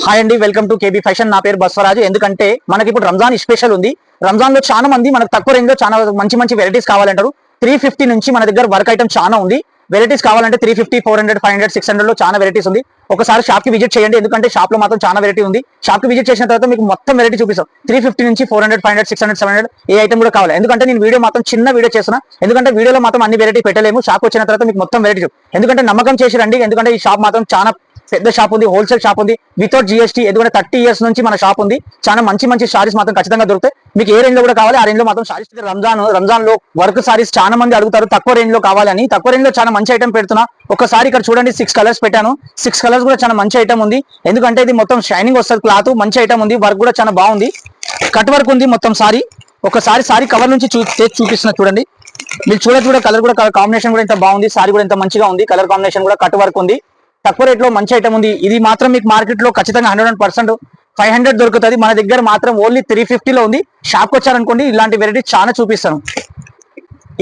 Hi అండి, welcome to KB fashion. నా పేరు బస్వరాజు. ఎందుకంటే మనకి ఇప్పుడు రంజాన్ స్పెషల్ ఉంది. రంజాన్ లో చాలా మంది మనకు తక్కువ రేంజ్ లో చాలా మంచి వెరైటీస్ కావాలంటారు. 350 నుంచి మన దగ్గర వర్క్ ఐటమ్ చాలా ఉంది. వెరైటీస్ కావాలంటే 350, 400, 500, 600 లో చాలా వెరైటీస్ ఉంది. ఒకసారి షాప్ కి విజిట్ చేయండి, ఎందుకంటే షాప్ లో మాత్రం చాలా వెరైటీ ఉంది. షాప్ కి విజిట్ చేసిన తర్వాత మీకు మొత్తం వెరైటీ చూపిస్తాం. 350 నుంచి 400, 500, 600, 700 ఏ ఐటమ్ కూడా కావాలి. ఎందుకంటే నేను వీడియో మాత్రం చిన్న వీడియో చేస్తున్నా, ఎందుకంటే వీడియోలో మాత్రం అన్ని వెరైటీ పెట్టలేము. షాప్ వచ్చిన తర్వాత మీకు మొత్తం వెరైటీ ఎందుకంటే నమ్మకం చేసి రండి. ఎందుకంటే ఈ షాప్ మాత్రం చాలా పెద్ద షాప్ ఉంది, హోల్సేల్ షాప్ ఉంది, వితౌట్ GST. ఎందుకంటే 30 years నుంచి మన షాప్ ఉంది. చాలా మంచి సారీస్ మాత్రం ఖచ్చితంగా దొరుకుతాయి. మీకు ఏ రేంజ్ లో కూడా కావాలి ఆ రేంజ్ లో మాత్రం సారీస్. రంజాన్ లో వర్క్ సారీస్ చాలా మంది అడుగుతారు తక్కువ రేంజ్ లో కావాలని. తక్కువ రేంజ్ లో చాలా మంచి ఐటమ్ పెడుతున్నా. ఒకసారి ఇక్కడ చూడండి, 6 కలర్స్ పెట్టాను. 6 కలర్స్ కూడా చాలా మంచి ఐటమ్ ఉంది. ఎందుకంటే ఇది మొత్తం షైనింగ్ వస్తుంది, క్లాత్ మంచి ఐటమ్ ఉంది. వర్క్ కూడా చాలా బాగుంది, కట్ వర్క్ ఉంది మొత్తం సారీ. ఒకసారి సారీ కవర్ నుంచి చూపిస్తున్నా చూడండి. మీరు చూడ కలర్ కూడా కాంబినేషన్ కూడా ఎంత బాగుంది. సారీ కూడా ఎంత మంచిగా ఉంది. కలర్ కాంబినేషన్ కూడా కట్ వర్క్ ఉంది. తక్కువ రేట్ లో మంచి ఐటమ్ ఉంది. ఇది మాత్రం మీకు మార్కెట్ లో ఖచ్చితంగా 100% 500 దొరుకుతుంది. మన దగ్గర మాత్రం ఓన్లీ 350 లో ఉంది. షాప్ వచ్చారనుకోండి ఇలాంటి వెరైటీ చాలా చూపిస్తాను.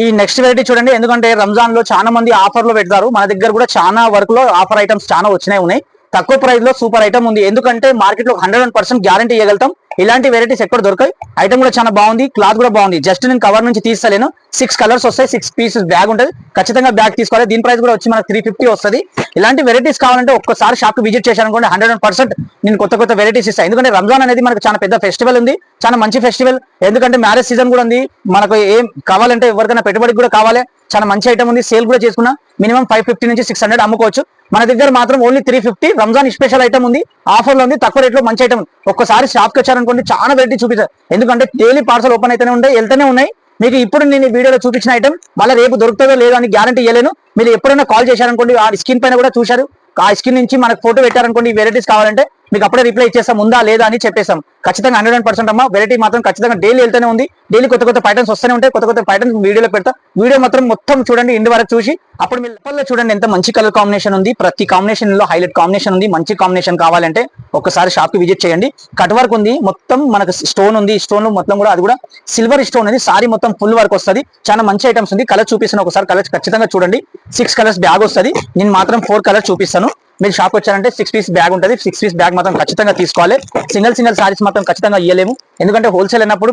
ఈ నెక్స్ట్ వెరైటీ చూడండి. ఎందుకంటే రంజాన్ లో చాలా మంది ఆఫర్ లో పెడతారు. మన దగ్గర కూడా చాలా వర్క్ లో ఆఫర్ ఐటమ్స్ చాలా ఉన్నాయి. తక్కువ ప్రైస్ లో సూపర్ ఐటమ్ ఉంది. ఎందుకంటే మార్కెట్ లో 100% గ్యారంటీ ఇవ్వగలుగుతాం. ఇలాంటి వెరైటీస్ ఎక్కడ దొరకాయి. ఐటమ్ కూడా చాలా బాగుంది, క్లాత్ కూడా బాగుంది. జస్ట్ నేను కవర్ నుంచి తీస్తలేను. 6 కలర్స్ వస్తాయి, 6 పీసెస్ బ్యాగ్ ఉంటుంది. ఖచ్చితంగా బ్యాగ్ తీసుకోవాలి. దీని ప్రైస్ కూడా వచ్చి మనకు 350 వస్తుంది. ఇలాంటి వెరైటీస్ కావాలంటే ఒక్కసారి షాప్ కి విజిట్ చేశారనుకోండి 100% నేను కొత్త వెరైటీస్ ఇస్తాను. ఎందుకంటే రంజాన్ అనేది మనకు చాలా పెద్ద ఫెస్టివల్ ఉంది, చాలా మంచి ఫెస్టివల్. ఎందుకంటే మ్యారేజ్ సీజన్ కూడా ఉంది. మనకు ఏం కావాలంటే ఎవరికైనా పెట్టుబడికి కూడా కావాలి, చాలా మంచి ఐటమ్ ఉంది. సేల్ కూడా చేసుకున్నా మినిమం 550 నుంచి 600 అమ్ముకోవచ్చు. మన దగ్గర మాత్రం ఓన్లీ 350 రంజాన్ స్పెషల్ ఐటమ్ ఉంది, ఆఫర్ లో ఉంది, తక్కువ రేట్ లో మంచి ఐటమ్. ఒక్కసారి షాప్ కి వచ్చారనుకోండి చాలా వెరైటీ చూపిస్తారు. ఎందుకంటే డైలీ పార్సల్ ఓపెన్ అయితేనే ఉంటాయి, వెళ్తూనే ఉన్నాయి. మీకు ఇప్పుడు నేను వీడియోలో చూపించిన ఐటమ్ మళ్ళీ రేపు దొరుకుతుందో లేదో అని గ్యారంటీ ఇవ్వలేను. మీరు ఎప్పుడైనా కాల్ చేశారనుకోండి, ఆ స్క్రీన్ పైన కూడా చూశారు, ఆ స్క్రీన్ నుంచి మనకు ఫోటో పెట్టారనుకోండి, ఈ వెరైటీస్ కావాలంటే మీకు అప్పుడే రిప్లై ఇచ్చేస్తాం, ఉందా లేదా అని చెప్పేస్తాం. ఖచ్చితంగా 100% అమ్మా. వెరైటీ మాత్రం ఖచ్చితంగా డైలీ వెళ్తూనే ఉంది. డైలీ కొత్త ప్యాటర్న్స్ వస్తూనే ఉంటాయి. కొత్త ప్యాటర్న్స్ వీడియోలో పెడతా. వీడియో మొత్తం చూడండి, ఇంటి వరకు చూసి అప్పుడు మీరు లోపల చూడండి ఎంత మంచి కలర్ కాంబినేషన్ ఉంది. ప్రతి కాంబినేషన్ లో హైలైట్ కాంబినేషన్ ఉంది. మంచి కాంబినేషన్ కావాలంటే ఒకసారి షాప్ కి విజిట్ చేయండి. కట్ వర్క్ ఉంది, మొత్తం మనకు స్టోన్ ఉంది. స్టోన్ మొత్తం కూడా అది కూడా సిల్వర్ స్టోన్ ఉంది. సారీ మొత్తం ఫుల్ వర్క్ వస్తుంది. చాలా మంచి ఐటమ్స్ ఉంది. కలర్ చూపిస్తాను, ఒకసారి కలర్స్ ఖచ్చితంగా చూడండి. 6 కలర్స్ బ్యాగ్ వస్తుంది. నేను మాత్రం 4 కలర్స్ చూపిస్తాను. మీరు షాప్ వచ్చారంటే 6 పీస్ బ్యాగ్ ఉంటుంది. 6 పీస్ బ్యాగ్ మాత్రం ఖచ్చితంగా తీసుకోవాలి. సింగిల్ సారీస్ మాత్రం ఖచ్చితంగా ఇవ్వలేము. ఎందుకంటే హోల్సేల్ అయినప్పుడు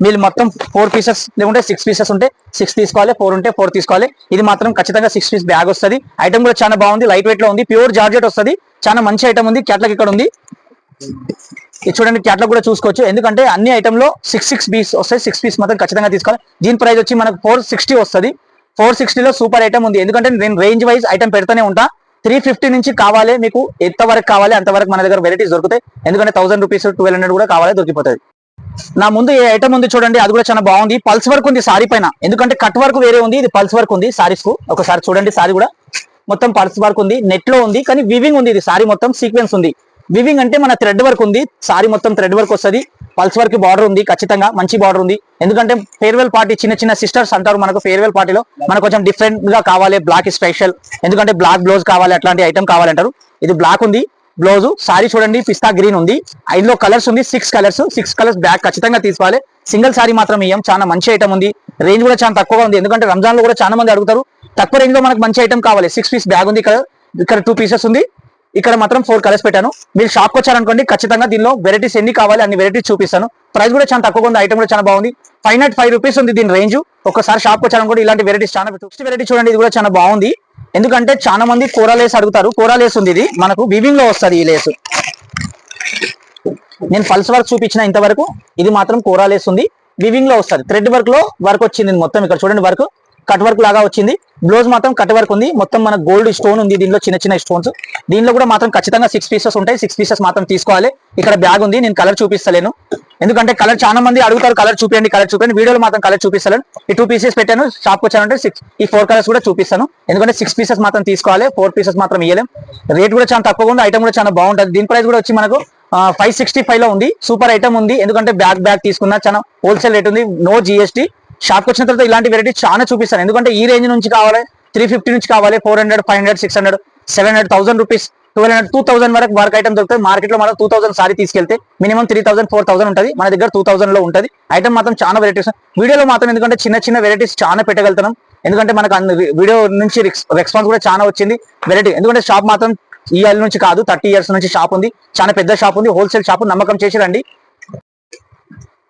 మీరు మొత్తం 4 పీసెస్ లేకుంటే 6 పీసెస్ ఉంటే 6 తీసుకోవాలి, 4 ఉంటే 4 తీసుకోవాలి. ఇది మాత్రం ఖచ్చితంగా 6 పీస్ బ్యాగ్ వస్తుంది. ఐటమ్ కూడా చాలా బాగుంది, లైట్ వెయిట్ లో ఉంది, ప్యూర్ జార్జెట్ వస్తుంది. చాలా మంచి ఐటమ్ ఉంది. క్యాట్లాగ్ ఇక్కడ ఉంది, ఇది చూడండి. క్యాట్లాగ్ కూడా చూసుకోవచ్చు. ఎందుకంటే అన్ని ఐటమ్ లో 6 పీస్ వస్తాయి. 6 పీస్ మాత్రం ఖచ్చితంగా తీసుకోవాలి. దీని ప్రైస్ వచ్చి మనకు 460 వస్తుంది. 460 లో సూపర్ ఐటమ్ ఉంది. ఎందుకంటే నేను రేంజ్ వైజ్ ఐటమ్ పెడతానే ఉంటా. 350 నుంచి కావాలి, మీకు ఎంతవరకు కావాలి అంతవరకు మన దగ్గర వెరైటీస్ దొరుకుతాయి. ఎందుకంటే 1000 రూపీస్ 1200 కూడా కావాలి, దొరికిపోతుంది. నా ముందు ఏ ఐటమ్ ఉంది చూడండి, అది కూడా చాలా బాగుంది. పల్స్ వర్క్ ఉంది సారీ పైన. ఎందుకంటే కట్ వర్క్ వేరే ఉంది, ఇది పల్స్ వర్క్ ఉంది సారీస్ కు. ఒకసారి చూడండి, సారీ కూడా మొత్తం పల్స్ వర్క్ ఉంది. నెట్ లో ఉంది, కానీ వివింగ్ ఉంది. ఇది సారీ మొత్తం సీక్వెన్స్ ఉంది. వివింగ్ అంటే మన థ్రెడ్ వర్క్ ఉంది. సారీ మొత్తం థ్రెడ్ వర్క్ వస్తుంది. పల్స్ వర్క్ బార్డర్ ఉంది, ఖచ్చితంగా మంచి బార్డర్ ఉంది. ఎందుకంటే ఫేర్వెల్ పార్టీ చిన్న సిస్టర్స్ అంటారు మనకు. ఫేర్వెల్ పార్టీలో మనకు కొంచెం డిఫరెంట్ గా కావాలి, బ్లాక్ స్పెషల్. ఎందుకంటే బ్లాక్ బ్లౌజ్ కావాలి, అట్లాంటి ఐటమ్ కావాలంటారు. ఇది బ్లాక్ ఉంది బ్లౌజ్. సారీ చూడండి, పిస్తా గ్రీన్ ఉంది. 5 కలర్స్ ఉంది. 6 కలర్స్ బ్యాగ్ ఖచ్చితంగా తీసుకోవాలి. సింగిల్ సారీ మాత్రం ఇయ్యం. చాలా మంచి ఐటమ్ ఉంది. రేంజ్ కూడా చాలా తక్కువగా ఉంది. ఎందుకంటే రంజాన్ లో కూడా చాలా మంది అడుగుతారు. తక్కువ రేంజ్ లో మనకు మంచి ఐటమ్ కావాలి. 6 పీస్ బ్యాగ్ ఉంది. ఇక్కడ 2 పీసెస్ ఉంది. ఇక్కడ మాత్రం 4 కలర్స్ పెట్టాను. మీరు షాప్ వచ్చారనుకోండి ఖచ్చితంగా దీనిలో వెరైటీస్ ఎన్ని కావాలి అన్ని వెరైటీస్ చూపిస్తాను. ప్రైస్ కూడా చాలా తక్కువగా ఉంది. ఐటమ్ కూడా చాలా బాగుంది. 505 రూపీస్ ఉంది దీని రేంజ్. ఒకసారి షాప్ వచ్చారనుకోండి ఇలాంటి వెరైటీస్ చాలా. నెక్స్ట్ వెరైటీ చూడండి, ఇది కూడా చాలా బాగుంది. ఎందుకంటే చాలా మంది కోరా లేస్ అడుగుతారు. కోరా లేస్ ఉంది. ఇది మనకు వివింగ్ లో వస్తుంది. ఈ లేస్ నేను పల్స్ వర్క్ చూపించిన ఇంతవరకు. ఇది మాత్రం కోరా లేస్ ఉంది, వివింగ్ లో వస్తుంది. థ్రెడ్ వర్క్ లో వర్క్ వచ్చింది మొత్తం. ఇక్కడ చూడండి, వర్క్ కట్ వర్క్ లాగా వచ్చింది. బ్లౌజ్ మాత్రం కట్ వర్క్ ఉంది. మొత్తం మన గోల్డ్ స్టోన్ ఉంది. దీనిలో చిన్న స్టోన్స్. దీనిలో కూడా మాత్రం ఖచ్చితంగా 6 పీసెస్ ఉంటాయి. 6 పీసెస్ మాత్రం తీసుకోవాలి. ఇక్కడ బ్యాగ్ ఉంది. నేను కలర్ చూపిస్తలేను, ఎందుకంటే కలర్ చాలా మంది అడుగుతారు. కలర్ చూపించండి. వీడియోలో మాత్రం కలర్ చూపిస్తలేను. ఈ 2 పీసెస్ పెట్టాను. షాప్ వచ్చానంటే 4 కలర్స్ కూడా చూపిస్తాను. ఎందుకంటే 6 పీసెస్ మాత్రం తీసుకోవాలి, 4 పీసెస్ మాత్రం ఇవ్వలేం. రేట్ కూడా చాలా తక్కువగా ఉంది. ఐటమ్ కూడా చాలా బాగుంటుంది. దీని ప్రైస్ కూడా వచ్చి మనకు 565 లో ఉంది. సూపర్ ఐటమ్ ఉంది. ఎందుకంటే బ్యాగ్ తీసుకున్నా చాలా హోల్సేల్ రేట్ ఉంది, నో GST. షాప్ వచ్చిన తర్వాత ఇలాంటి వెరైటీ చాలా చూపిస్తాను. ఎందుకంటే ఈ రేంజ్ నుంచి కావాలి, 350 నుంచి కావాలి, 400, 500, 600, 700, 1000 రూపీస్, 1200, 2000 వరకు వర్క్ ఐటమ్ దొరుకుతుంది. మార్కెట్ లో మనం 2000 సారీ తీసుకెళ్తే మినిమం 3000, 4000 ఉంటుంది. మన దగ్గర 2000 లో ఉంటుంది. ఐటమ్ మాత్రం చాలా వెరైటీస్. వీడియోలో మాత్రం ఎందుకంటే చిన్న వెరైటీస్ చాలా పెట్టగలుగుతున్నాం. ఎందుకంటే మనకు వీడియో నుంచి రెస్పాన్స్ కూడా చాలా వచ్చింది వెరైటీ. ఎందుకంటే షాప్ మాత్రం ఈ ఇయర్ నుంచి కాదు 30 years నుంచి షాప్ ఉంది, చాలా పెద్ద షాప్ ఉంది, హోల్సేల్ షాప్, నమ్మకం చేసి రండి.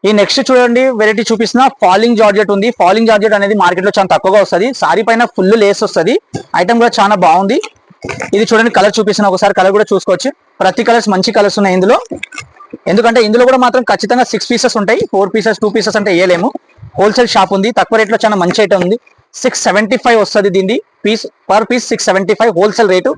ఈ నెక్స్ట్ చూడండి వెరైటీ చూపిస్తున్న ఫాలింగ్ జార్జెట్ ఉంది. ఫాలింగ్ జార్జెట్ అనేది మార్కెట్ లో చాలా తక్కువగా వస్తుంది. సారీ పైన ఫుల్ లేస్ వస్తుంది, ఐటమ్ కూడా చాలా బాగుంది. ఇది చూడండి కలర్ చూపిస్తున్న, ఒకసారి కలర్ కూడా చూసుకోవచ్చు. ప్రతి కలర్స్ మంచి కలర్స్ ఉన్నాయి ఇందులో, ఎందుకంటే ఇందులో కూడా మాత్రం ఖచ్చితంగా 6 pieces ఉంటాయి, 4 pieces 2 pieces అంటే వేయలేము. హోల్సేల్ షాప్ ఉంది, తక్కువ రేట్ లో చాలా మంచి ఐటమ్ ఉంది. 675 వస్తుంది దీన్ని piece, per piece 675 wholesale rate,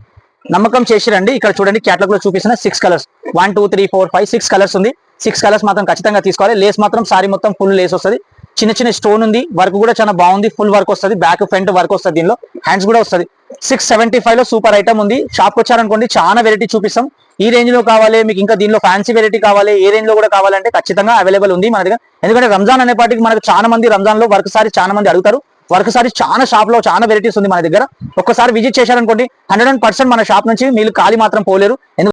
నమ్మకం చేసి రండి. ఇక్కడ చూడండి క్యాటలాగ్ లో చూపిస్తున్న 6 కలర్స్, 1 2 3 4 5 6 కలర్స్ ఉంది. 6 కలర్స్ మాత్రం ఖచ్చితంగా తీసుకోవాలి. లేస్ మాత్రం సారీ మొత్తం ఫుల్ లేస్ వస్తుంది, చిన్న చిన్న స్టోన్ ఉంది, వర్క్ కూడా చాలా బాగుంది, ఫుల్ వర్క్ వస్తుంది, బ్యాక్ ఫ్రంట్ వర్క్ వస్తుంది, దీనిలో హ్యాండ్స్ కూడా వస్తుంది. 675 లో సూపర్ ఐటమ్ ఉంది. షాప్ వచ్చారనుకోండి చాలా వెరైటీ చూపిస్తాం. ఈ రేంజ్ లో కావాలి మీకు, ఇంకా దీనిలో ఫ్యాన్సీ వెరైటీ కావాలి, ఏ రేంజ్ లో కూడా కావాలంటే ఖచ్చితంగా అవైలబుల్ ఉంది మన దగ్గర. ఎందుకంటే రంజాన్ అనేపాటికి మనకు చాలా మంది రంజాన్ లో వర్క్ సారీ చాలా మంది అడుగుతారు. వర్క్ సారీ చాలా షాప్ లో చాలా వెరైటీస్ ఉంది మన దగ్గర. ఒక్కసారి విజిట్ చేశారనుకోండి 100% మన షాప్ నుంచి మీరు ఖాళీ మాత్రం పోలేరు.